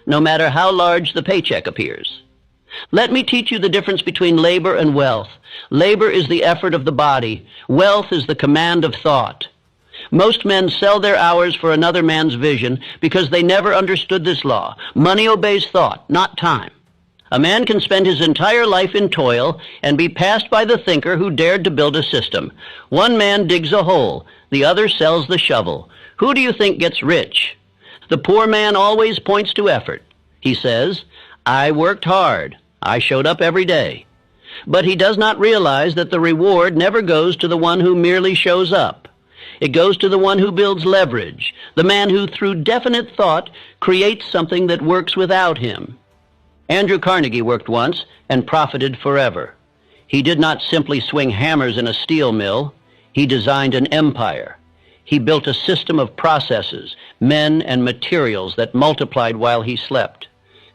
no matter how large the paycheck appears. Let me teach you the difference between labor and wealth. Labor is the effort of the body. Wealth is the command of thought. Most men sell their hours for another man's vision because they never understood this law. Money obeys thought, not time. A man can spend his entire life in toil and be passed by the thinker who dared to build a system. One man digs a hole, the other sells the shovel. Who do you think gets rich? The poor man always points to effort. He says, "I worked hard. I showed up every day." But he does not realize that the reward never goes to the one who merely shows up. It goes to the one who builds leverage, the man who, through definite thought, creates something that works without him. Andrew Carnegie worked once and profited forever. He did not simply swing hammers in a steel mill. He designed an empire. He built a system of processes, men, and materials that multiplied while he slept.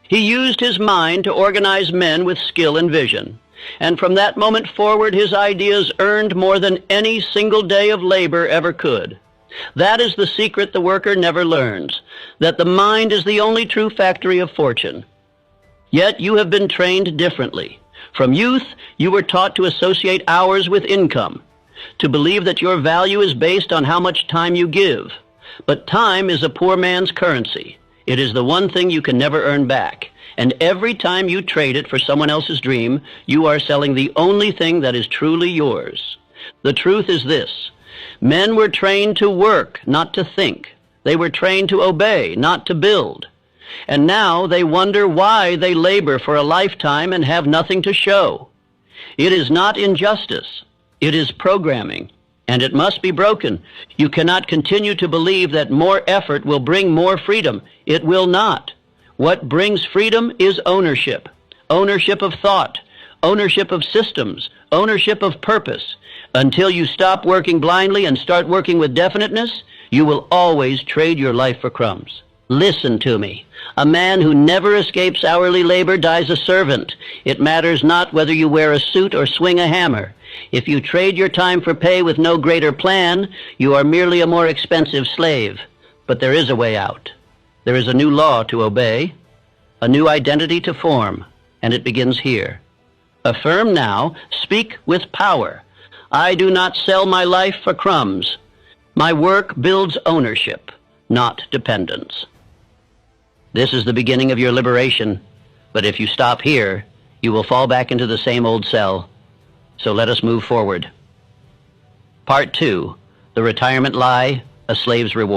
He used his mind to organize men with skill and vision. And from that moment forward, his ideas earned more than any single day of labor ever could. That is the secret the worker never learns, that the mind is the only true factory of fortune. Yet you have been trained differently. From youth, you were taught to associate hours with income, to believe that your value is based on how much time you give. But time is a poor man's currency. It is the one thing you can never earn back. And every time you trade it for someone else's dream, you are selling the only thing that is truly yours. The truth is this: men were trained to work, not to think. They were trained to obey, not to build. And now they wonder why they labor for a lifetime and have nothing to show. It is not injustice. It is programming, and it must be broken. You cannot continue to believe that more effort will bring more freedom. It will not. What brings freedom is ownership. Ownership of thought, ownership of systems, ownership of purpose. Until you stop working blindly and start working with definiteness, you will always trade your life for crumbs. Listen to me. A man who never escapes hourly labor dies a servant. It matters not whether you wear a suit or swing a hammer. If you trade your time for pay with no greater plan, you are merely a more expensive slave. But there is a way out. There is a new law to obey, a new identity to form, and it begins here. Affirm now, speak with power. I do not sell my life for crumbs. My work builds ownership, not dependence. This is the beginning of your liberation, but if you stop here, you will fall back into the same old cell. So let us move forward. Part 2, The Retirement Lie, A Slave's Reward.